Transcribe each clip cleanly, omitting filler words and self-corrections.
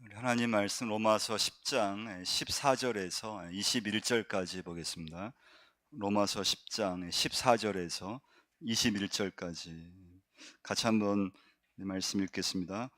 우리 하나님 말씀 로마서 10장 14절에서 21절까지 보겠습니다. 로마서 10장 14절에서 21절까지 같이 한번 말씀 읽겠습니다.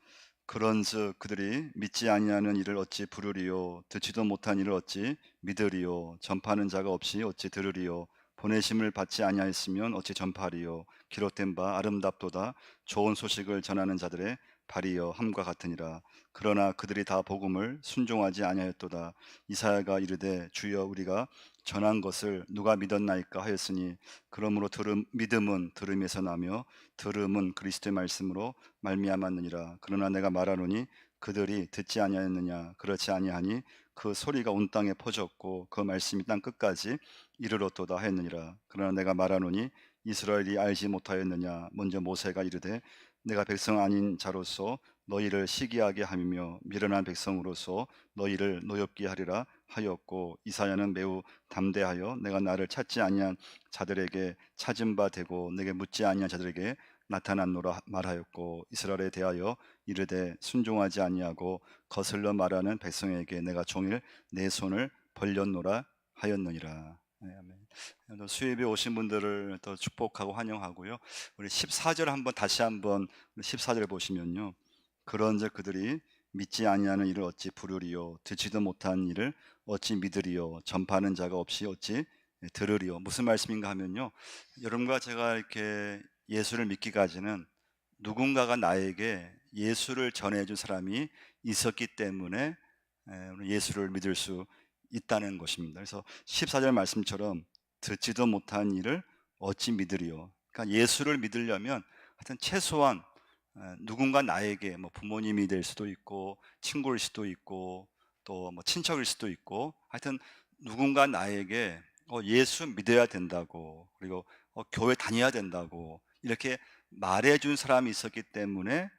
그런즉 그들이 믿지 아니하는 이를 어찌 부르리요, 듣지도 못한 이를 어찌 믿으리요, 전파하는 자가 없이 어찌 들으리요, 보내심을 받지 아니하였으면 어찌 전파리요, 기록된 바 아름답도다 좋은 소식을 전하는 자들의 발이여 함과 같으니라. 그러나 그들이 다 복음을 순종하지 아니하였도다. 이사야가 이르되 주여 우리가 전한 것을 누가 믿었나이까 하였으니 그러므로 믿음은 들음에서 나며 들음은 그리스도의 말씀으로 말미암았느니라. 그러나 내가 말하노니 그들이 듣지 아니하였느냐. 그렇지 아니하니 그 소리가 온 땅에 퍼졌고 그 말씀이 땅 끝까지 이르렀도다 하였느니라. 그러나 내가 말하노니 이스라엘이 알지 못하였느냐. 먼저 모세가 이르되 내가 백성 아닌 자로서 너희를 시기하게 하며 미련한 백성으로서 너희를 노엽게 하리라 하였고, 이사야는 매우 담대하여 내가 나를 찾지 아니한 자들에게 찾은 바 되고 내게 묻지 아니한 자들에게 나타났노라 말하였고, 이스라엘에 대하여 이르되 순종하지 아니하고 거슬러 말하는 백성에게 내가 종일 내 손을 벌렸노라 하였느니라. 네, 아멘. 또 수입에 오신 분들을 또 축복하고 환영하고요. 우리 14절 한번 다시 한번 14절 보시면요. 그런즉 그들이 믿지 아니하는 이를 어찌 부르리요, 듣지도 못한 이를 어찌 믿으리요, 전파하는 자가 없이 어찌 들으리요. 무슨 말씀인가 하면요, 여러분과 제가 이렇게 예수를 믿기까지는 누군가가 나에게 예수를 전해준 사람이 있었기 때문에 우리 예수를 믿을 수 있다는 것입니다. 그래서 14절 말씀처럼 듣지도 못한 이를 어찌 믿으리요. 그러니까 예수를 믿으려면 하여튼 최소한 누군가 나에게 뭐 부모님이 될 수도 있고 친구일 수도 있고 또 뭐 친척일 수도 있고, 하여튼 누군가 나에게 예수 믿어야 된다고, 그리고 교회 다녀야 된다고 이렇게 말해준 사람이 있었기 때문에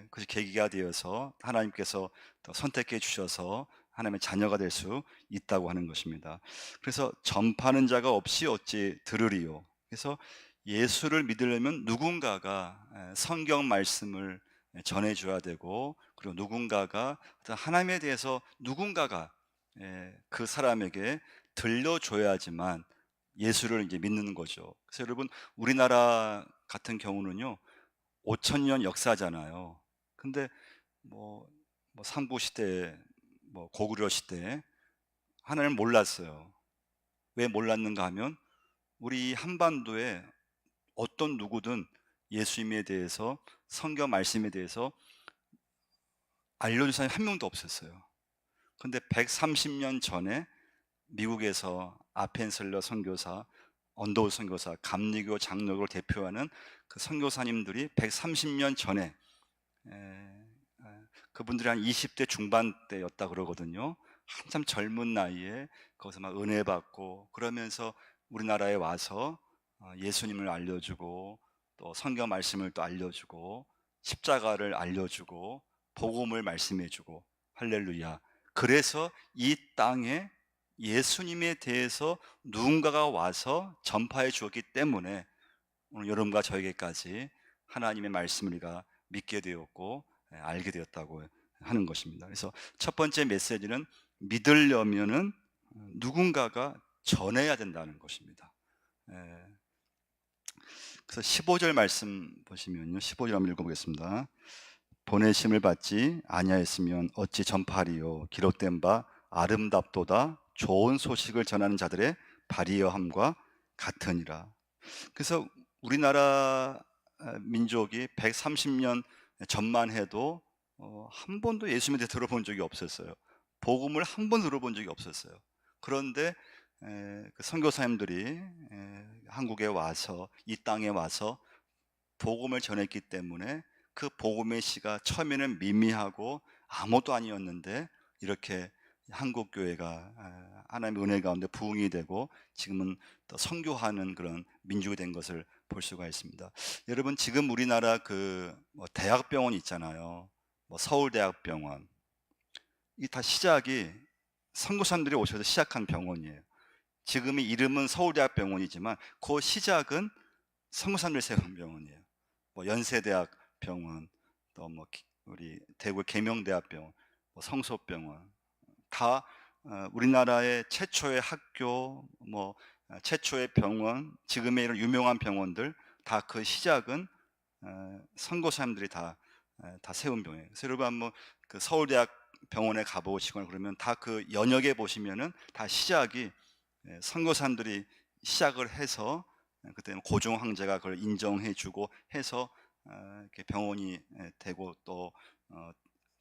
그것이 계기가 되어서 하나님께서 또 선택해 주셔서 하나님의 자녀가 될 수 있다고 하는 것입니다. 그래서 전파하는 자가 없이 어찌 들으리요. 그래서 예수를 믿으려면 누군가가 성경 말씀을 전해 줘야 되고, 그리고 누군가가 하나님에 대해서 누군가가 그 사람에게 들려줘야지만 예수를 이제 믿는 거죠. 그래서 여러분, 우리나라 같은 경우는요 5천 년 역사잖아요. 근데 뭐, 삼국 시대, 뭐 고구려 시대 하나님을 몰랐어요. 왜 몰랐는가 하면 우리 한반도에 어떤 누구든 예수님에 대해서, 성경 말씀에 대해서 알려준 사람이 한 명도 없었어요. 근데 130년 전에 미국에서 아펜셀러 선교사, 언더우 선교사, 감리교 장로교를 대표하는 그 선교사님들이 130년 전에 에, 그분들이 한 20대 중반 때였다 그러거든요. 한참 젊은 나이에 거기서 막 은혜 받고 그러면서 우리나라에 와서 예수님을 알려주고 또 성경 말씀을 또 알려주고 십자가를 알려주고 복음을 말씀해주고, 할렐루야. 그래서 이 땅에 예수님에 대해서 누군가가 와서 전파해 주었기 때문에 오늘 여러분과 저에게까지 하나님의 말씀을 우리가 믿게 되었고 알게 되었다고 하는 것입니다. 그래서 첫 번째 메시지는 믿으려면은 누군가가 전해야 된다는 것입니다. 예. 그래서 15절 말씀 보시면요, 15절 한번 읽어보겠습니다. 보내심을 받지 아니하였으면 어찌 전파하리요, 기록된 바 아름답도다 좋은 소식을 전하는 자들의 발이여함과 같으니라. 그래서 우리나라 민족이 130년 전만 해도 한 번도 예수님에 대해 들어본 적이 없었어요. 복음을 한 번 들어본 적이 없었어요. 그런데 그 선교사님들이 한국에 와서, 이 땅에 와서 복음을 전했기 때문에 그 복음의 씨가 처음에는 미미하고 아무것도 아니었는데 이렇게 한국 교회가 하나님의 은혜 가운데 부흥이 되고 지금은 또 선교하는 그런 민족이 된 것을 볼 수가 있습니다. 여러분, 지금 우리나라 그뭐 대학병원 있잖아요. 뭐 서울대학병원, 이 다 시작이 선교사님들이 오셔서 시작한 병원이에요. 지금의 이름은 서울대학병원이지만 그 시작은 선교사님들이 세운 병원이에요. 뭐 연세대학병원, 또 뭐 우리 대구 계명대학병원, 뭐 성소병원 다 우리나라의 최초의 학교, 뭐 최초의 병원, 지금의 이런 유명한 병원들 다 그 시작은 선교사님들이 다 세운 병이에요. 그래서 여러분 한번 그 서울대학 병원에 가보시거나 그러면 다 그 연역에 보시면은 다 시작이 선교사님들이 시작을 해서 그때는 고종 황제가 그걸 인정해주고 해서 이렇게 병원이 되고 또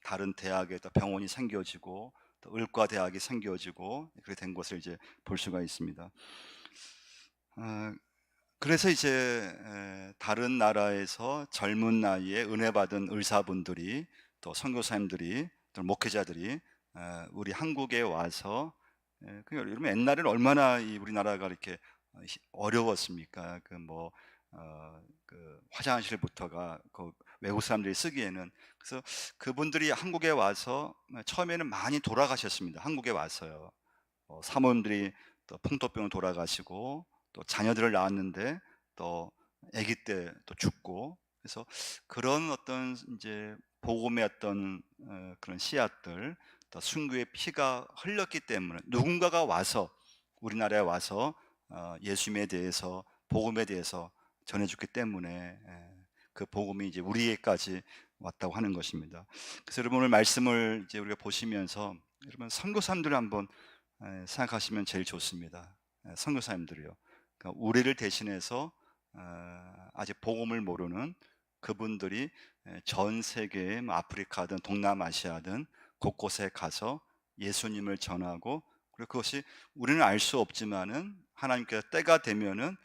다른 대학에 또 병원이 생겨지고 또 의과대학이 생겨지고 그렇게 된 것을 이제 볼 수가 있습니다. 그래서 이제 다른 나라에서 젊은 나이에 은혜 받은 의사분들이 또 선교사님들이 또 목회자들이 우리 한국에 와서 여러분 옛날에는 얼마나 이 우리나라가 이렇게 어려웠습니까? 그 화장실부터가 그 외국 사람들이 쓰기에는. 그래서 그분들이 한국에 와서 처음에는 많이 돌아가셨습니다. 한국에 와서요. 사모님들이 또 풍토병으로 돌아가시고 또 자녀들을 낳았는데 또 아기 때 또 죽고, 그래서 그런 어떤 이제 복음의 어떤 그런 씨앗들, 또 순교의 피가 흘렸기 때문에 누군가가 와서 우리나라에 와서 예수님에 대해서 복음에 대해서 전해줬기 때문에 그 복음이 이제 우리에게까지 왔다고 하는 것입니다. 그래서 여러분 오늘 말씀을 이제 우리가 보시면서 여러분 선교사님들을 한번 생각하시면 제일 좋습니다. 선교사님들이요. 그러니까 우리를 대신해서 아직 복음을 모르는 그분들이 전 세계 아프리카든 동남아시아든 곳곳에 가서 예수님을 전하고, 그리고 그것이 우리는 알 수 없지만은 하나님께서 때가 되면은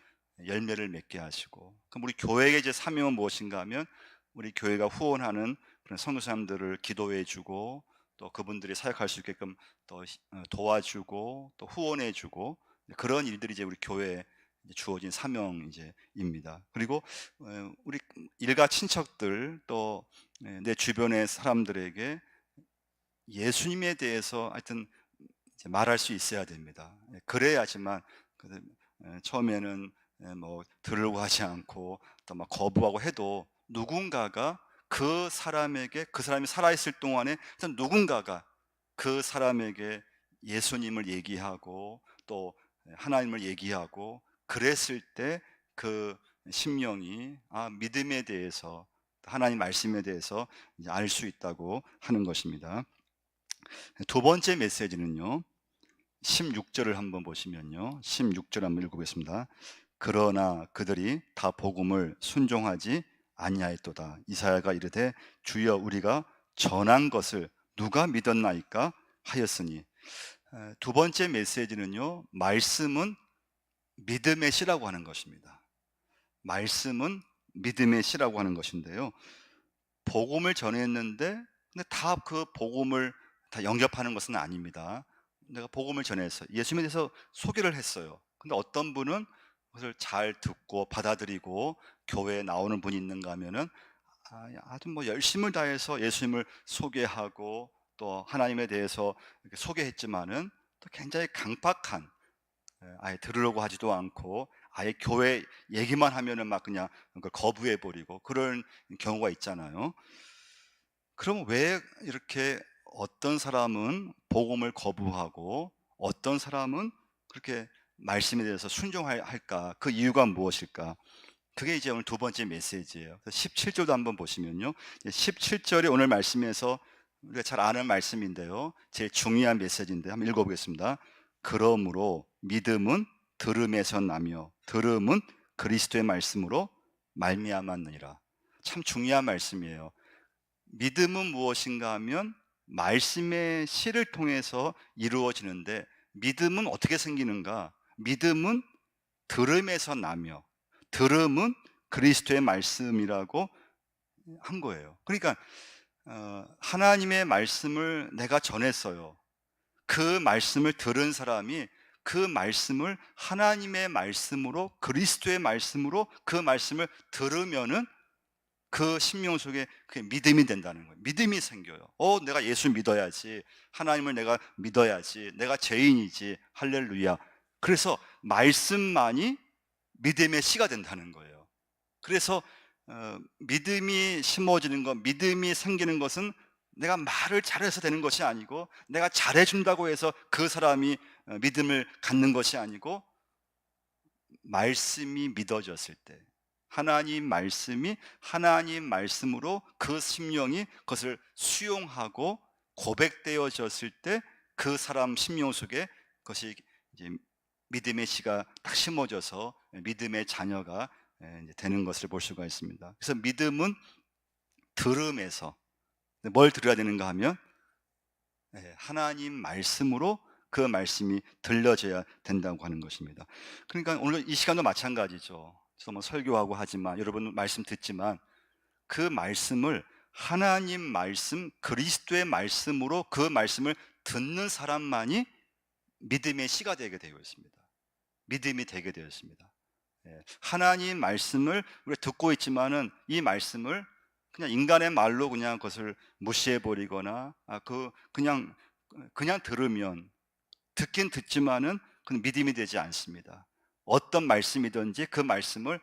열매를 맺게 하시고, 그럼 우리 교회의 이제 사명은 무엇인가 하면 우리 교회가 후원하는 그런 선교사님들을 기도해 주고 또 그분들이 사역할 수 있게끔 또 도와주고 또 후원해 주고, 그런 일들이 이제 우리 교회에 주어진 사명 입니다. 그리고 우리 일가 친척들 또 내 주변의 사람들에게 예수님에 대해서 하여튼 이제 말할 수 있어야 됩니다. 그래야지만 처음에는 뭐 들으려고 하지 않고 또 막 거부하고 해도 누군가가 그 사람에게, 그 사람이 살아있을 동안에 누군가가 그 사람에게 예수님을 얘기하고 또 하나님을 얘기하고 그랬을 때 그 심령이 믿음에 대해서, 하나님 말씀에 대해서 알 수 있다고 하는 것입니다. 두 번째 메시지는요, 16절을 한번 보시면요, 16절 한번 읽어보겠습니다. 그러나 그들이 다 복음을 순종하지 아니하였도다. 이사야가 이르되 주여 우리가 전한 것을 누가 믿었나이까 하였으니. 두 번째 메시지는요, 말씀은 믿음의 씨라고 하는 것입니다. 말씀은 믿음의 씨라고 하는 것인데요, 복음을 전했는데 근데 다 그 복음을 다 영접하는 것은 아닙니다. 내가 복음을 전해서 예수님에 대해서 소개를 했어요. 근데 어떤 분은 그것을 잘 듣고 받아들이고 교회에 나오는 분이 있는가 하면은 아주 뭐 열심을 다해서 예수님을 소개하고 또 하나님에 대해서 이렇게 소개했지만은 또 굉장히 강박한, 아예 들으려고 하지도 않고 아예 교회 얘기만 하면은 막 그냥 그걸 거부해 버리고 그런 경우가 있잖아요. 그럼 왜 이렇게 어떤 사람은 복음을 거부하고 어떤 사람은 그렇게 말씀에 대해서 순종할까? 그 이유가 무엇일까? 그게 이제 오늘 두 번째 메시지예요. 17절도 한번 보시면요, 17절이 오늘 말씀에서 우리가 잘 아는 말씀인데요, 제일 중요한 메시지인데 한번 읽어보겠습니다. 그러므로 믿음은 들음에서 나며 들음은 그리스도의 말씀으로 말미암았느니라. 참 중요한 말씀이에요. 믿음은 무엇인가 하면 말씀의 씨를 통해서 이루어지는데, 믿음은 어떻게 생기는가? 믿음은 들음에서 나며 들음은 그리스도의 말씀이라고 한 거예요. 그러니까 하나님의 말씀을 내가 전했어요. 그 말씀을 들은 사람이 그 말씀을 하나님의 말씀으로, 그리스도의 말씀으로 그 말씀을 들으면은 그 심령 속에 그게 믿음이 된다는 거예요. 믿음이 생겨요. 내가 예수 믿어야지. 하나님을 내가 믿어야지. 내가 죄인이지. 할렐루야. 그래서 말씀만이 믿음의 씨가 된다는 거예요. 그래서 믿음이 심어지는 것, 믿음이 생기는 것은 내가 말을 잘해서 되는 것이 아니고, 내가 잘해준다고 해서 그 사람이 믿음을 갖는 것이 아니고, 말씀이 믿어졌을 때, 하나님 말씀이 하나님 말씀으로 그 심령이 그것을 수용하고 고백되어졌을 때, 그 사람 심령 속에 그것이 이제 믿음의 씨가 딱 심어져서 믿음의 자녀가 이제 되는 것을 볼 수가 있습니다. 그래서 믿음은 들음에서, 뭘 들어야 되는가 하면 하나님 말씀으로 그 말씀이 들려져야 된다고 하는 것입니다. 그러니까 오늘 이 시간도 마찬가지죠. 저도 뭐 설교하고 하지만, 여러분 말씀 듣지만, 그 말씀을 하나님 말씀, 그리스도의 말씀으로 그 말씀을 듣는 사람만이 믿음의 씨가 되게 되어 있습니다. 믿음이 되게 되었습니다. 하나님 말씀을 우리가 듣고 있지만은, 이 말씀을 그냥 인간의 말로 그냥 그것을 무시해 버리거나, 그냥 들으면, 듣긴 듣지만은 그건 믿음이 되지 않습니다. 어떤 말씀이든지 그 말씀을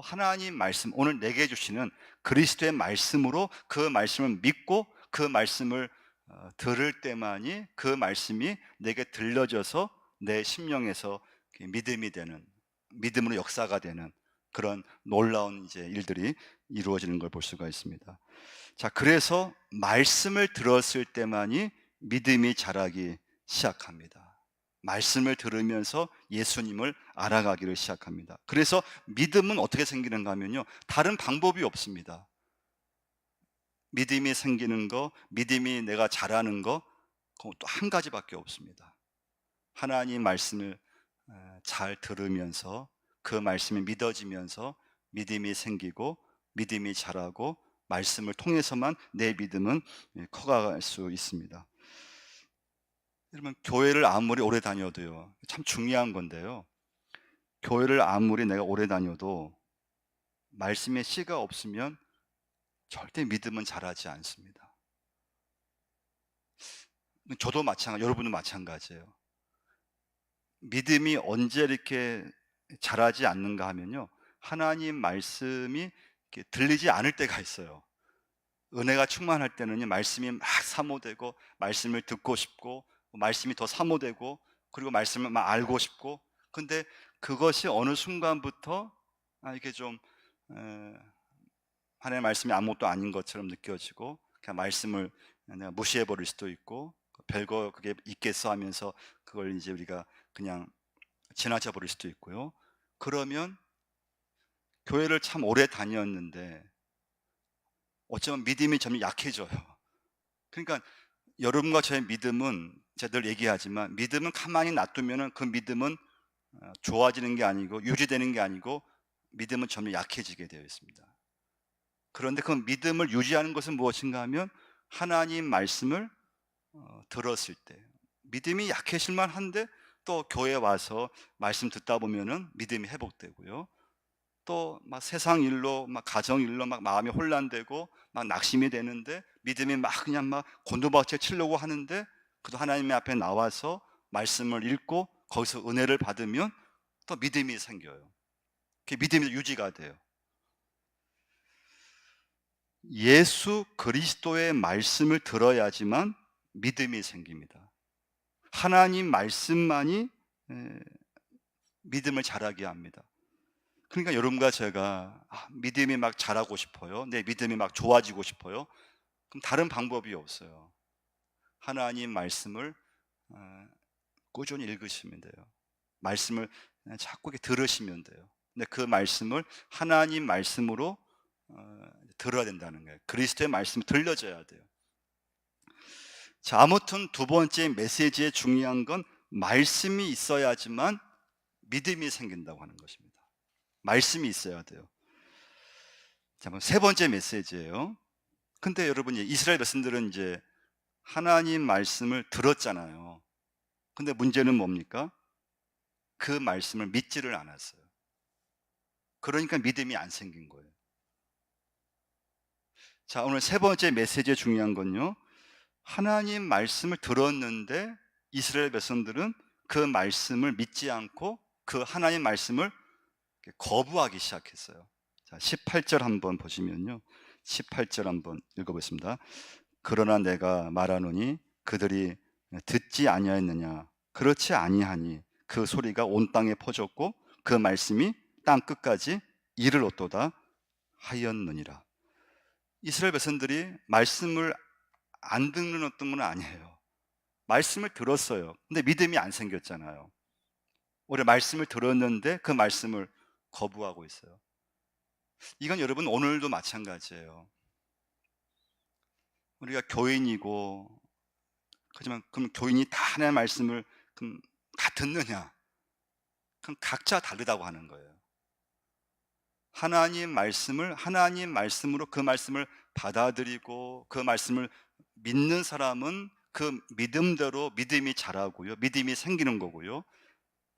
하나님 말씀, 오늘 내게 주시는 그리스도의 말씀으로 그 말씀을 믿고 그 말씀을 들을 때만이 그 말씀이 내게 들려져서 내 심령에서 믿음이 되는, 믿음으로 역사가 되는 그런 놀라운 이제 일들이 이루어지는 걸 볼 수가 있습니다. 자, 그래서 말씀을 들었을 때만이 믿음이 자라기 시작합니다. 말씀을 들으면서 예수님을 알아가기를 시작합니다. 그래서 믿음은 어떻게 생기는가 하면요, 다른 방법이 없습니다. 믿음이 생기는 거, 믿음이 내가 자라는 거, 그것도 한 가지밖에 없습니다. 하나님 말씀을 잘 들으면서 그 말씀이 믿어지면서 믿음이 생기고 믿음이 자라고, 말씀을 통해서만 내 믿음은 커갈 수 있습니다. 여러분, 교회를 아무리 오래 다녀도요, 참 중요한 건데요, 교회를 아무리 내가 오래 다녀도 말씀의 씨가 없으면 절대 믿음은 자라지 않습니다. 저도 마찬가지, 여러분도 마찬가지예요. 믿음이 언제 이렇게 자라지 않는가 하면요, 하나님 말씀이 이렇게 들리지 않을 때가 있어요. 은혜가 충만할 때는요, 말씀이 막 사모되고, 말씀을 듣고 싶고, 말씀이 더 사모되고, 그리고 말씀을 막 알고 싶고, 근데 그것이 어느 순간부터 이게 좀 하나님의 말씀이 아무것도 아닌 것처럼 느껴지고, 그냥 말씀을 내가 무시해 버릴 수도 있고, 별거 그게 있겠어 하면서 그걸 이제 우리가 그냥 지나쳐 버릴 수도 있고요. 그러면 교회를 참 오래 다녔는데 어쩌면 믿음이 점점 약해져요. 그러니까 여러분과 저의 믿음은, 제가 늘 얘기하지만, 믿음은 가만히 놔두면은 그 믿음은 좋아지는 게 아니고 유지되는 게 아니고, 믿음은 점점 약해지게 되어 있습니다. 그런데 그 믿음을 유지하는 것은 무엇인가 하면, 하나님 말씀을 들었을 때 믿음이 약해질 만한데, 또 교회 와서 말씀 듣다 보면은 믿음이 회복되고요. 또 막 세상 일로, 막 가정 일로 막 마음이 혼란되고 막 낙심이 되는데, 믿음이 막 그냥 막 곤두박질 치려고 하는데, 그래도 하나님의 앞에 나와서 말씀을 읽고 거기서 은혜를 받으면 또 믿음이 생겨요. 그 믿음이 유지가 돼요. 예수 그리스도의 말씀을 들어야지만 믿음이 생깁니다. 하나님 말씀만이 믿음을 자라게 합니다. 그러니까 여러분과 제가 믿음이 막 자라고 싶어요, 내 믿음이 막 좋아지고 싶어요, 그럼 다른 방법이 없어요. 하나님 말씀을 꾸준히 읽으시면 돼요. 말씀을 자꾸 들으시면 돼요. 근데 그 말씀을 하나님 말씀으로 들어야 된다는 거예요. 그리스도의 말씀이 들려져야 돼요. 자, 아무튼 두 번째 메시지의 중요한 건 말씀이 있어야지만 믿음이 생긴다고 하는 것입니다. 말씀이 있어야 돼요. 자, 세 번째 메시지예요. 근데 여러분, 이스라엘 백성들은 이제 하나님 말씀을 들었잖아요. 근데 문제는 뭡니까? 그 말씀을 믿지를 않았어요. 그러니까 믿음이 안 생긴 거예요. 자, 오늘 세 번째 메시지의 중요한 건요, 하나님 말씀을 들었는데 이스라엘 백성들은 그 말씀을 믿지 않고 그 하나님 말씀을 거부하기 시작했어요. 자, 18절 한번 보시면요, 18절 한번 읽어보겠습니다. 그러나 내가 말하노니 그들이 듣지 아니하였느냐. 그렇지 아니하니 그 소리가 온 땅에 퍼졌고 그 말씀이 땅 끝까지 이를 얻도다 하였느니라. 이스라엘 백성들이 말씀을 안 듣는 어떤 건 아니에요. 말씀을 들었어요. 근데 믿음이 안 생겼잖아요. 우리 말씀을 들었는데 그 말씀을 거부하고 있어요. 이건 여러분 오늘도 마찬가지예요. 우리가 교인이고, 하지만 그럼 교인이 다 하나님의 말씀을 그럼 다 듣느냐? 그럼 각자 다르다고 하는 거예요. 하나님 말씀을 하나님 말씀으로 그 말씀을 받아들이고 그 말씀을 믿는 사람은 그 믿음대로 믿음이 자라고요. 믿음이 생기는 거고요.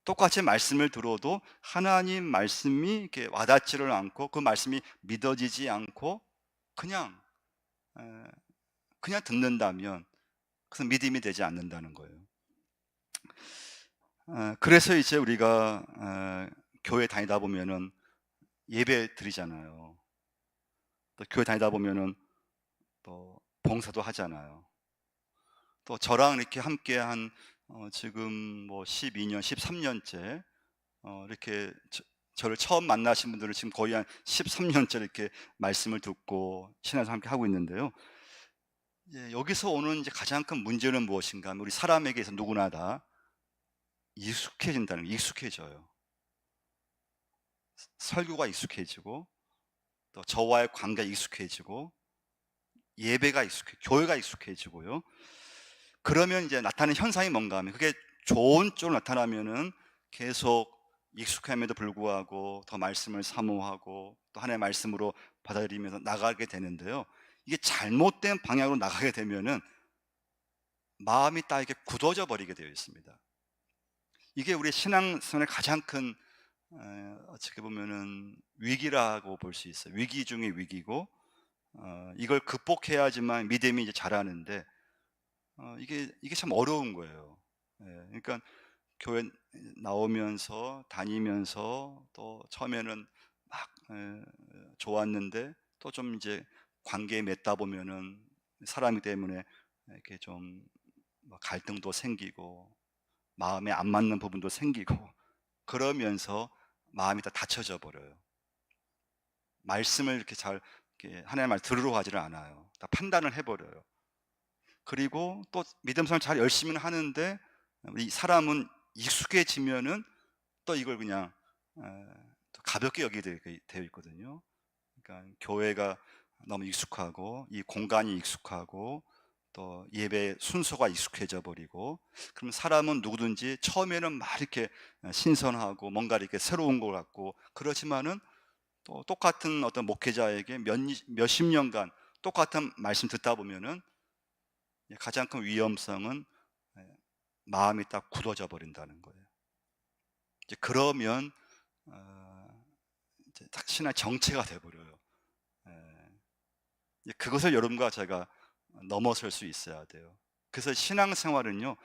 똑같이 말씀을 들어도 하나님 말씀이 이렇게 와닿지를 않고 그 말씀이 믿어지지 않고 그냥 그냥 듣는다면 그래서 믿음이 되지 않는다는 거예요. 그래서 이제 우리가 교회 다니다 보면은 예배 드리잖아요. 또 교회 다니다 보면은 또 봉사도 하잖아요. 또 저랑 이렇게 함께 한 지금 뭐 12년, 13년째 이렇게 저를 처음 만나신 분들은 지금 거의 한 13년째 이렇게 말씀을 듣고 신앙생활 함께 하고 있는데요. 여기서 오는 이제 가장 큰 문제는 무엇인가 하면 우리 사람에게서 누구나 다 익숙해진다는 거, 익숙해져요. 설교가 익숙해지고 또 저와의 관계가 익숙해지고 예배가 교회가 익숙해지고요. 그러면 이제 나타나는 현상이 뭔가 하면 그게 좋은 쪽으로 나타나면은 계속 익숙함에도 불구하고 더 말씀을 사모하고 또 하나님의 말씀으로 받아들이면서 나가게 되는데요. 이게 잘못된 방향으로 나가게 되면은 마음이 딱 이렇게 굳어져 버리게 되어 있습니다. 이게 우리 신앙생활의 가장 큰 어떻게 보면은 위기라고 볼 수 있어요. 위기 중의 위기고 이걸 극복해야지만 믿음이 이제 자라는데 이게 참 어려운 거예요. 그러니까 교회 나오면서 다니면서 또 처음에는 막 좋았는데 또 좀 이제 관계에 맺다 보면은 사람이 때문에 이렇게 좀뭐 갈등도 생기고 마음에 안 맞는 부분도 생기고 그러면서 마음이 다 닫혀져 버려요. 말씀을 이렇게 잘 이렇게 하나님의 말 들으러 가지를 않아요. 다 판단을 해 버려요. 그리고 또 믿음 생활 잘 열심히는 하는데 이 사람은 익숙해지면은 또 이걸 그냥 또 가볍게 여기게 되어 있거든요. 그러니까 교회가 너무 익숙하고 이 공간이 익숙하고 또 예배 순서가 익숙해져 버리고 그럼 사람은 누구든지 처음에는 막 이렇게 신선하고 뭔가 이렇게 새로운 것 같고 그렇지만은 또 똑같은 어떤 목회자에게 몇십 년간 똑같은 말씀 듣다 보면은 가장 큰 위험성은 마음이 딱 굳어져 버린다는 거예요. 이제 그러면 이제 딱 신앙 정체가 돼 버려요. 그것을 여러분과 제가 넘어설 수 있어야 돼요. 그래서 신앙생활은요,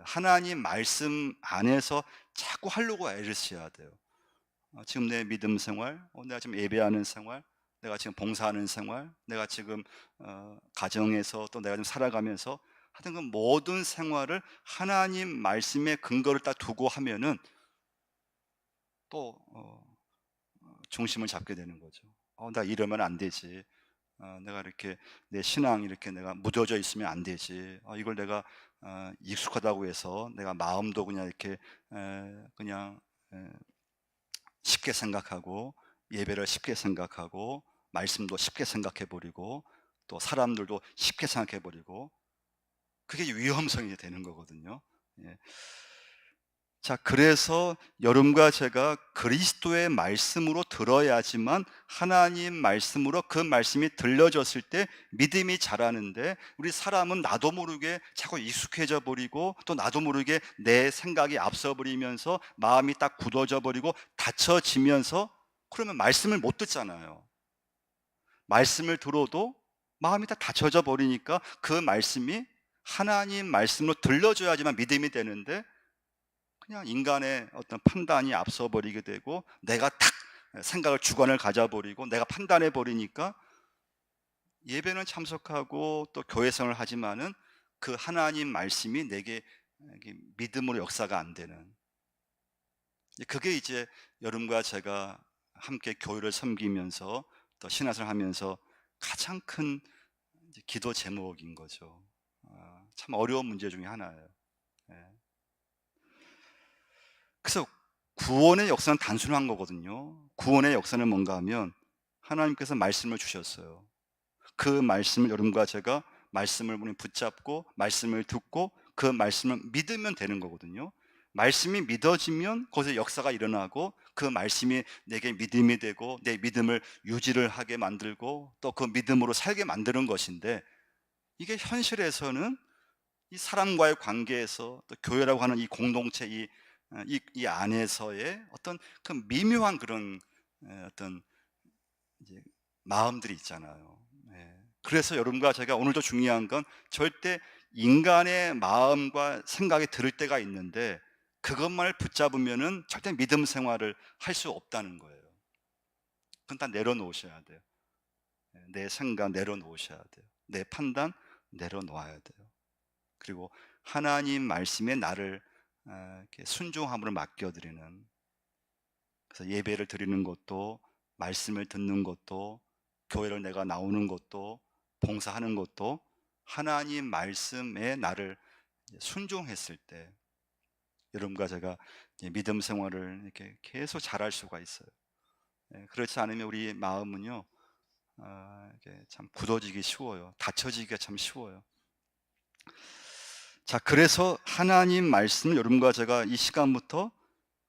하나님 말씀 안에서 자꾸 하려고 애를 써야 돼요. 지금 내 믿음 생활, 내가 지금 예배하는 생활, 내가 지금 봉사하는 생활, 내가 지금 가정에서 또 내가 좀 살아가면서 하여튼 그 모든 생활을 하나님 말씀의 근거를 딱 두고 하면은 또 중심을 잡게 되는 거죠. 나 이러면 안 되지. 내가 이렇게 내 신앙 이렇게 내가 무뎌져 있으면 안 되지. 이걸 내가 익숙하다고 해서 내가 마음도 그냥 이렇게 그냥 쉽게 생각하고 예배를 쉽게 생각하고 말씀도 쉽게 생각해 버리고 또 사람들도 쉽게 생각해 버리고 그게 위험성이 되는 거거든요. 예. 자, 그래서 여러분과 제가 그리스도의 말씀으로 들어야지만 하나님 말씀으로 그 말씀이 들려졌을 때 믿음이 자라는데 우리 사람은 나도 모르게 자꾸 익숙해져 버리고 또 나도 모르게 내 생각이 앞서 버리면서 마음이 딱 굳어져 버리고 닫혀지면서 그러면 말씀을 못 듣잖아요. 말씀을 들어도 마음이 다 닫혀져 버리니까 그 말씀이 하나님 말씀으로 들려줘야지만 믿음이 되는데 그냥 인간의 어떤 판단이 앞서 버리게 되고 내가 탁 생각을 주관을 가져 버리고 내가 판단해 버리니까 예배는 참석하고 또 교회 생활을 하지만은 그 하나님 말씀이 내게 이게 믿음으로 역사가 안 되는, 그게 이제 여러분과 제가 함께 교회를 섬기면서 또 신앙생활을 하면서 가장 큰 이제 기도 제목인 거죠. 참 어려운 문제 중에 하나예요. 예. 그래서 구원의 역사는 단순한 거거든요. 구원의 역사는 뭔가 하면 하나님께서 말씀을 주셨어요. 그 말씀을 여러분과 제가 말씀을 우리 붙잡고 말씀을 듣고 그 말씀을 믿으면 되는 거거든요. 말씀이 믿어지면 거기서 역사가 일어나고 그 말씀이 내게 믿음이 되고 내 믿음을 유지를 하게 만들고 또 그 믿음으로 살게 만드는 것인데, 이게 현실에서는 이 사람과의 관계에서 또 교회라고 하는 이 공동체 이 안에서의 어떤 그 미묘한 그런 어떤 이제 마음들이 있잖아요. 예. 그래서 여러분과 제가 오늘도 중요한 건 절대 인간의 마음과 생각이 들을 때가 있는데 그것만을 붙잡으면은 절대 믿음 생활을 할 수 없다는 거예요. 그건 다 내려놓으셔야 돼요. 예, 내 생각 내려놓으셔야 돼요. 내 판단 내려놓아야 돼요. 그리고 하나님 말씀에 나를 이렇게 순종함으로 맡겨드리는, 그래서 예배를 드리는 것도 말씀을 듣는 것도 교회를 내가 나오는 것도 봉사하는 것도 하나님 말씀에 나를 순종했을 때 여러분과 제가 믿음 생활을 이렇게 계속 잘할 수가 있어요. 예, 그렇지 않으면 우리 마음은요, 이게 참 굳어지기 쉬워요. 닫혀지기가 참 쉬워요. 자, 그래서 하나님 말씀을 여러분과 제가 이 시간부터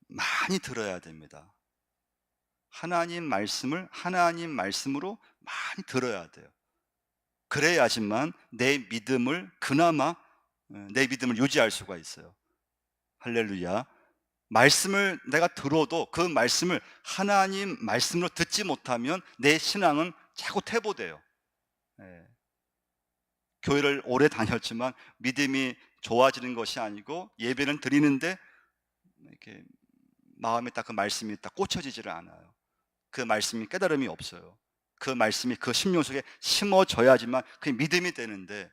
많이 들어야 됩니다. 하나님 말씀을 하나님 말씀으로 많이 들어야 돼요. 그래야지만 내 믿음을 그나마 내 믿음을 유지할 수가 있어요. 할렐루야. 말씀을 내가 들어도 그 말씀을 하나님 말씀으로 듣지 못하면 내 신앙은 자꾸 퇴보돼요. 예. 교회를 오래 다녔지만 믿음이 좋아지는 것이 아니고 예배는 드리는데 이렇게 마음에 딱 그 말씀이 딱 꽂혀지지를 않아요. 그 말씀이 깨달음이 없어요. 그 말씀이 그 심령 속에 심어져야지만 그게 믿음이 되는데,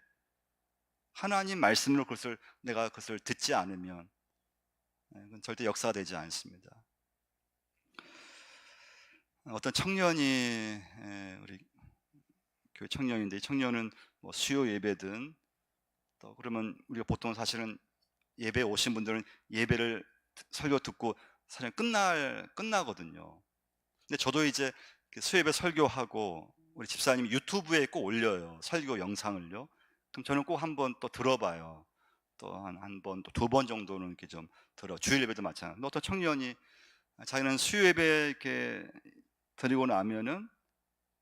하나님 말씀으로 내가 그것을 듣지 않으면 그건 절대 역사가 되지 않습니다. 어떤 청년이 우리 교회 청년인데, 이 청년은 뭐 수요 예배든 또 그러면 우리가 보통 사실은 예배 오신 분들은 예배를 설교 듣고 사실 끝나거든요. 근데 저도 이제 수요예배 설교하고 우리 집사님이 유튜브에 꼭 올려요, 설교 영상을요. 그럼 저는 꼭 한번 또 들어봐요. 또 한 번, 또 두 번 정도는 이렇게 좀 주일 예배도 마찬가지로. 어떤 청년이 자기는 수요 예배 이렇게 드리고 나면은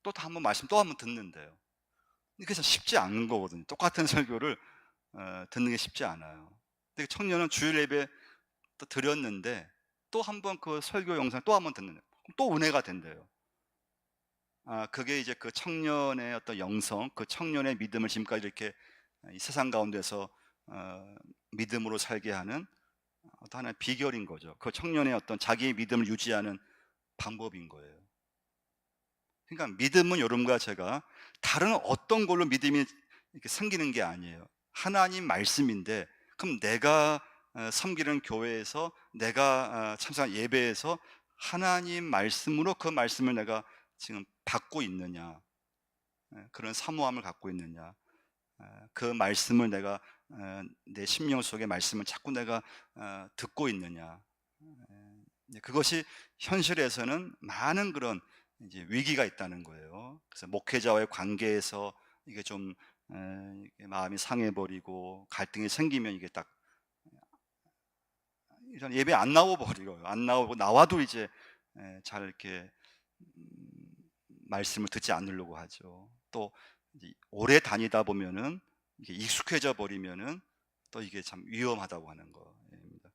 또 한 번 말씀 또 한 번 듣는데요. 이게 참 쉽지 않은 거거든요. 똑같은 설교를 듣는 게 쉽지 않아요. 근데 그 청년은 주일 예배 또 드렸는데 또 한 번 그 설교 영상 또 한 번 듣는데요. 또 은혜가 된대요. 그게 이제 그 청년의 어떤 영성, 그 청년의 믿음을 지금까지 이렇게 이 세상 가운데서 믿음으로 살게 하는 어떤 하나의 비결인 거죠. 그 청년의 어떤 자기의 믿음을 유지하는 방법인 거예요. 그러니까 믿음은 여러분과 제가 다른 어떤 걸로 믿음이 이렇게 생기는 게 아니에요. 하나님 말씀인데, 그럼 내가 섬기는 교회에서 내가 참석한 예배에서 하나님 말씀으로 그 말씀을 내가 지금 받고 있느냐, 그런 사모함을 갖고 있느냐, 그 말씀을 내가 내 심령 속의 말씀을 자꾸 내가 듣고 있느냐. 그것이 현실에서는 많은 그런 이제 위기가 있다는 거예요. 그래서 목회자와의 관계에서 이게 좀 이게 마음이 상해버리고 갈등이 생기면 이게 딱 이런 예배 안 나와 버려요. 안 나오고 나와도 이제 잘 이렇게 말씀을 듣지 않으려고 하죠. 또 이제 오래 다니다 보면은 이게 익숙해져 버리면은 또 이게 참 위험하다고 하는 거입니다.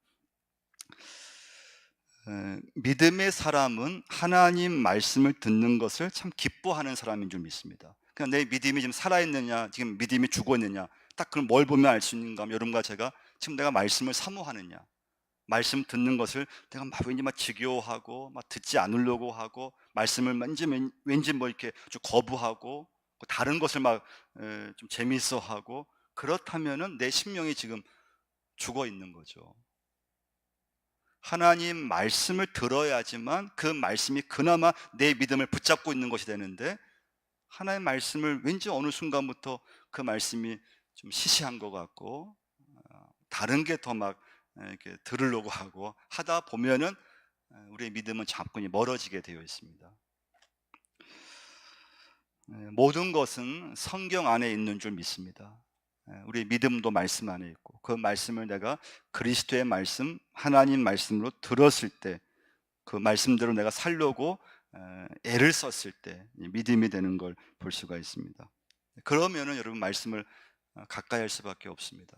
믿음의 사람은 하나님 말씀을 듣는 것을 참 기뻐하는 사람인 줄 믿습니다. 그냥 내 믿음이 지금 살아있느냐, 지금 믿음이 죽었느냐, 딱 그걸 뭘 보면 알 수 있는가 하면 여러분과 제가 지금 내가 말씀을 사모하느냐, 말씀 듣는 것을 내가 왠지 막 지겨워하고 막 듣지 않으려고 하고 말씀을 왠지 뭐 이렇게 좀 거부하고 다른 것을 막 좀 재미있어하고, 그렇다면은 내 심령이 지금 죽어 있는 거죠. 하나님 말씀을 들어야지만 그 말씀이 그나마 내 믿음을 붙잡고 있는 것이 되는데, 하나님 말씀을 왠지 어느 순간부터 그 말씀이 좀 시시한 것 같고, 다른 게 더 막 이렇게 들으려고 하고 하다 보면은 우리의 믿음은 자꾸니 멀어지게 되어 있습니다. 모든 것은 성경 안에 있는 줄 믿습니다. 우리 믿음도 말씀 안에 있고, 그 말씀을 내가 그리스도의 말씀, 하나님 말씀으로 들었을 때, 그 말씀대로 내가 살려고 애를 썼을 때 믿음이 되는 걸 볼 수가 있습니다. 그러면은 여러분, 말씀을 가까이 할 수밖에 없습니다.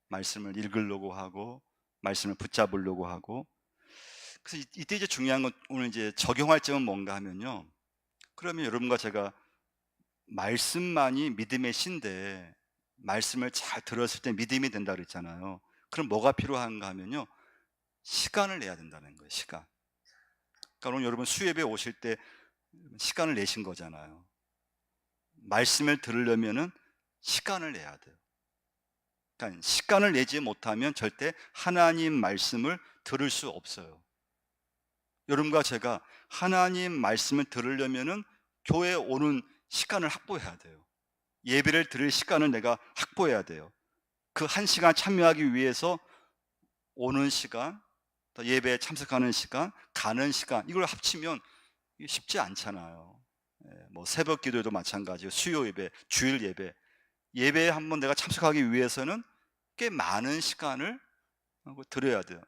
말씀을 읽으려고 하고, 말씀을 붙잡으려고 하고. 그래서 이때 이제 중요한 건, 오늘 이제 적용할 점은 뭔가 하면요, 그러면 여러분과 제가 말씀만이 믿음의 신데, 말씀을 잘 들었을 때 믿음이 된다 그랬잖아요. 그럼 뭐가 필요한가 하면요, 시간을 내야 된다는 거예요. 시간. 그러니까 오늘 여러분 수예배 오실 때 시간을 내신 거잖아요. 말씀을 들으려면은 시간을 내야 돼요. 그러니까 시간을 내지 못하면 절대 하나님 말씀을 들을 수 없어요. 여러분과 제가 하나님 말씀을 들으려면은 교회에 오는 시간을 확보해야 돼요. 예배를 드릴 시간을 내가 확보해야 돼요. 그 한 시간 참여하기 위해서 오는 시간, 또 예배에 참석하는 시간, 가는 시간, 이걸 합치면 이게 쉽지 않잖아요. 뭐 새벽 기도도 마찬가지고, 수요 예배, 주일 예배, 예배에 한번 내가 참석하기 위해서는 꽤 많은 시간을 드려야 돼요.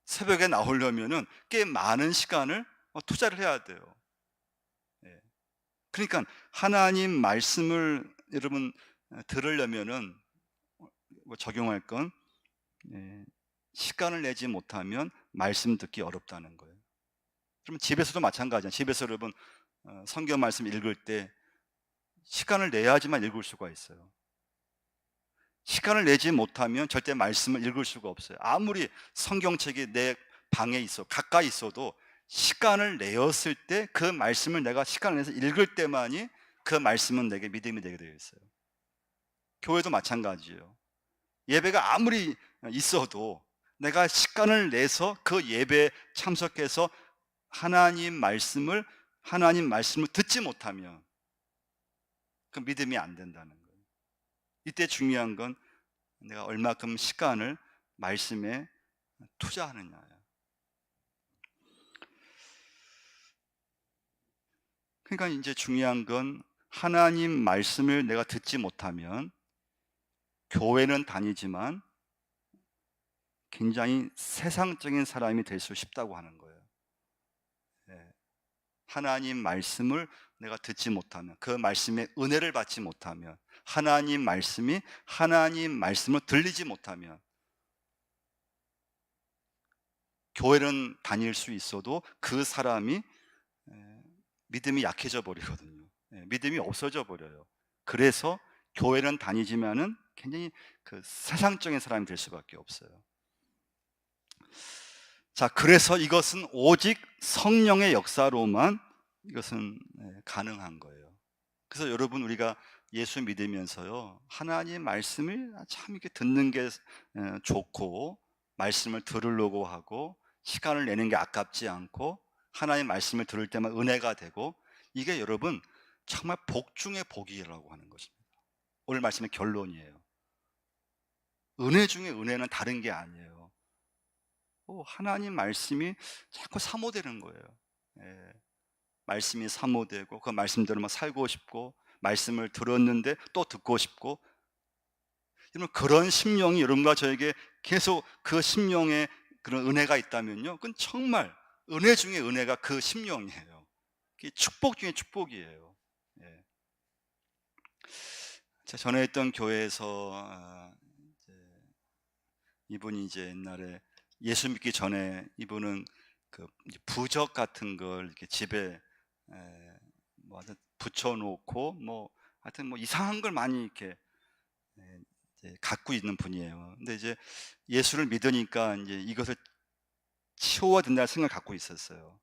새벽에 나오려면은 꽤 많은 시간을 투자를 해야 돼요. 예. 그러니까 하나님 말씀을 여러분 들으려면은 적용할 건, 시간을 내지 못하면 말씀 듣기 어렵다는 거예요. 그러면 집에서도 마찬가지예요. 집에서 여러분 성경 말씀 읽을 때 시간을 내야지만 읽을 수가 있어요. 시간을 내지 못하면 절대 말씀을 읽을 수가 없어요. 아무리 성경책이 내 방에 있어, 가까이 있어도 시간을 내었을 때, 그 말씀을 내가 시간을 내서 읽을 때만이 그 말씀은 내게 믿음이 되게 되어 있어요. 교회도 마찬가지예요. 예배가 아무리 있어도 내가 시간을 내서 그 예배에 참석해서 하나님 말씀을 듣지 못하면 그 믿음이 안 된다는 거예요. 이때 중요한 건 내가 얼마큼 시간을 말씀에 투자하느냐예요. 그러니까 이제 중요한 건, 하나님 말씀을 내가 듣지 못하면 교회는 다니지만 굉장히 세상적인 사람이 될 수 쉽다고 하는 거예요. 예. 하나님 말씀을 내가 듣지 못하면, 그 말씀의 은혜를 받지 못하면, 하나님 말씀을 들리지 못하면, 교회는 다닐 수 있어도 그 사람이 믿음이 약해져 버리거든요. 믿음이 없어져 버려요. 그래서 교회는 다니지만은 굉장히 그 세상적인 사람이 될 수밖에 없어요. 자, 그래서 이것은 오직 성령의 역사로만 이것은 가능한 거예요. 그래서 여러분, 우리가 예수 믿으면서요, 하나님 말씀을 참 이렇게 듣는 게 좋고, 말씀을 들으려고 하고, 시간을 내는 게 아깝지 않고, 하나님 말씀을 들을 때만 은혜가 되고, 이게 여러분 정말 복 중의 복이라고 하는 것입니다. 오늘 말씀의 결론이에요. 은혜 중에 은혜는 다른 게 아니에요. 하나님 말씀이 자꾸 사모되는 거예요. 예. 말씀이 사모되고, 그 말씀대로만 살고 싶고, 말씀을 들었는데 또 듣고 싶고, 여러분 그런 심령이 여러분과 저에게 계속 그 심령에 그런 은혜가 있다면요, 그건 정말 은혜 중에 은혜가 그 심령이에요. 그게 축복 중에 축복이에요. 예. 제가 전에 있던 교회에서 이제 이분이 이제 옛날에 예수 믿기 전에 이분은 그 이제 부적 같은 걸 이렇게 집에 뭐 하여튼 붙여놓고, 뭐 하여튼 뭐 이상한 걸 많이 이렇게 이제 갖고 있는 분이에요. 근데 이제 예수를 믿으니까 이제 이것을 치워야 된다는 생각을 갖고 있었어요.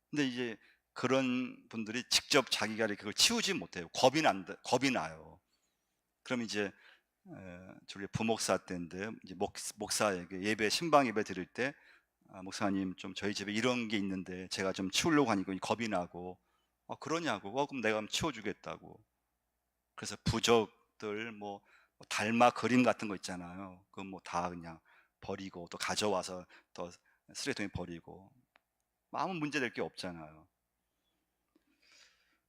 근데 이제 그런 분들이 직접 자기가 이렇게 그걸 치우지 못해요. 겁이 나요. 그럼 이제 저희 부목사 때인데 이제 목사에게 신방 예배 드릴 때 목사님 좀 저희 집에 이런 게 있는데 제가 좀 치우려고 하니까 겁이 나고 그러냐고. 그럼 내가 한번 치워주겠다고. 그래서 부적들 달마 그림 같은 거 있잖아요. 그건 다 그냥 버리고 또 가져와서 또 쓰레기통에 버리고 아무 문제될 게 없잖아요.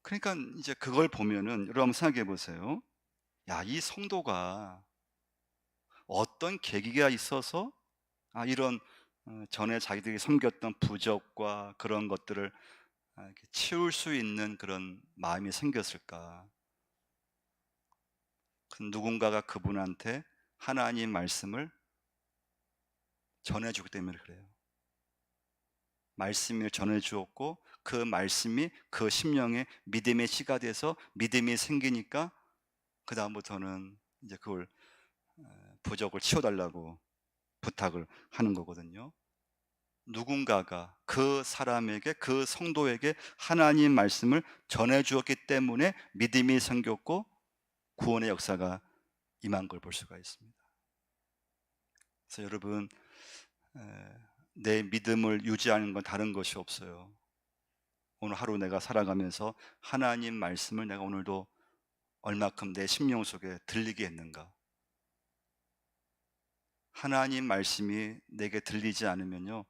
그러니까 이제 그걸 보면은 여러분 한번 생각해 보세요. 야, 이 성도가 어떤 계기가 있어서 이런 전에 자기들이 섬겼던 부적과 그런 것들을 이렇게 치울 수 있는 그런 마음이 생겼을까? 누군가가 그분한테 하나님 말씀을 전해주기 때문에 그래요. 말씀을 전해 주었고 그 말씀이 그 심령에 믿음의 씨가 돼서 믿음이 생기니까 그다음부터는 이제 그걸 부적을 치워 달라고 부탁을 하는 거거든요. 누군가가 그 사람에게, 그 성도에게 하나님 말씀을 전해 주었기 때문에 믿음이 생겼고 구원의 역사가 임한 걸 볼 수가 있습니다. 그래서 여러분, 내 믿음을 유지하는 건 다른 것이 없어요. 오늘 하루 내가 살아가면서 하나님 말씀을 내가 오늘도 얼마큼 내 심령 속에 들리게 했는가? 하나님 말씀이 내게 들리지 않으면요,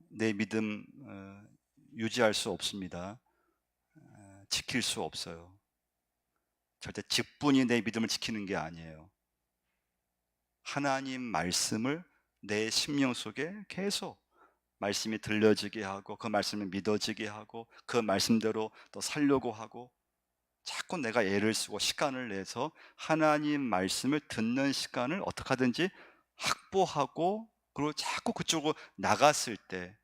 내 믿음 유지할 수 없습니다. 지킬 수 없어요. 절대 직분이 내 믿음을 지키는 게 아니에요. 하나님 말씀을 내 심령 속에 계속 말씀이 들려지게 하고 그 말씀을 믿어지게 하고 그 말씀대로 또 살려고 하고 자꾸 내가 애를 쓰고 시간을 내서 하나님 말씀을 듣는 시간을 어떻게 하든지 확보하고 그리고 자꾸 그쪽으로 나갔을 때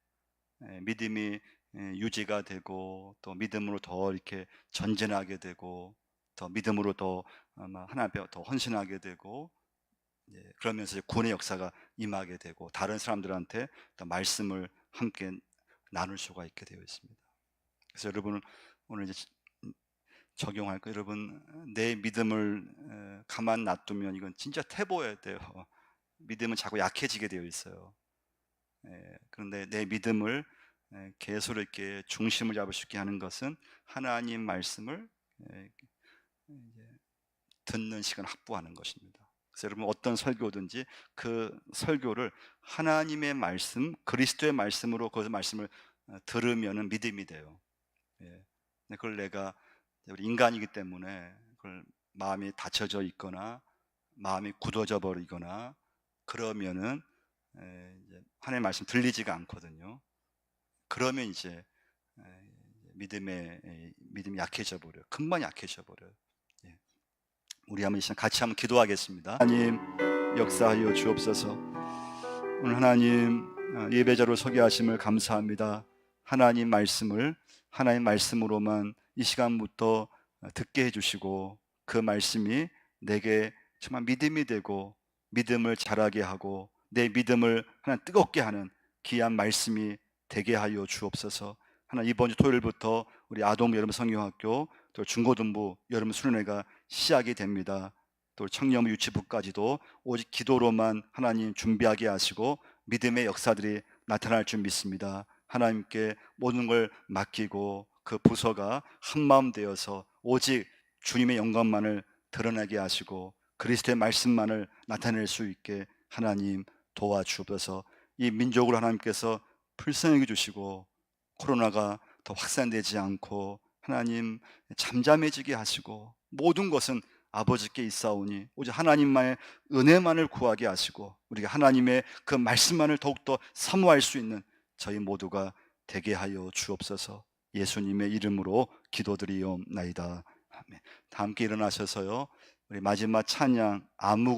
믿음이 유지가 되고 또 믿음으로 더 이렇게 전진하게 되고 더 믿음으로 더 아마 하나님 앞에 더 헌신하게 되고 그러면서 구원의 역사가 임하게 되고 다른 사람들한테 또 말씀을 함께 나눌 수가 있게 되어 있습니다. 그래서 여러분은 오늘 이제 적용할 거, 여러분 내 믿음을 가만 놔두면 이건 진짜 태보해야 돼요. 믿음은 자꾸 약해지게 되어 있어요. 그런데 내 믿음을 계속 이렇게 중심을 잡을 수 있게 하는 것은 하나님 말씀을 이제 듣는 시간을 확보하는 것입니다. 그래서 여러분 어떤 설교든지 그 설교를 하나님의 말씀, 그리스도의 말씀으로 그 말씀을 들으면은 믿음이 돼요. 그걸 내가 우리 인간이기 때문에 그걸 마음이 닫혀져 있거나 마음이 굳어져 버리거나 그러면은 이제 하나님의 말씀 들리지가 않거든요. 그러면 이제 믿음이 약해져 버려요. 금방 약해져 버려요. 우리 한번 같이 한번 기도하겠습니다. 하나님 역사하여 주옵소서. 오늘 하나님 예배자로 서게 하심을 감사합니다. 하나님 말씀으로만 이 시간부터 듣게 해주시고 그 말씀이 내게 정말 믿음이 되고 믿음을 자라게 하고 내 믿음을 하나 뜨겁게 하는 귀한 말씀이 되게 하여 주옵소서. 하나님 이번 주 토요일부터 우리 아동 여름 성경학교 또 중고등부 여름 수련회가 시작이 됩니다. 또 청년부 유치부까지도 오직 기도로만 하나님 준비하게 하시고 믿음의 역사들이 나타날 줄 믿습니다. 하나님께 모든 걸 맡기고 그 부서가 한마음 되어서 오직 주님의 영광만을 드러나게 하시고 그리스도의 말씀만을 나타낼 수 있게 하나님 도와주옵소서. 이 민족을 하나님께서 불쌍히 주시고 코로나가 더 확산되지 않고 하나님 잠잠해지게 하시고 모든 것은 아버지께 있사오니 오직 하나님만의 은혜만을 구하게 하시고 우리가 하나님의 그 말씀만을 더욱더 사모할 수 있는 저희 모두가 되게 하여 주옵소서. 예수님의 이름으로 기도드리옵나이다. 아멘. 다 함께 일어나셔서요 우리 마지막 찬양 아무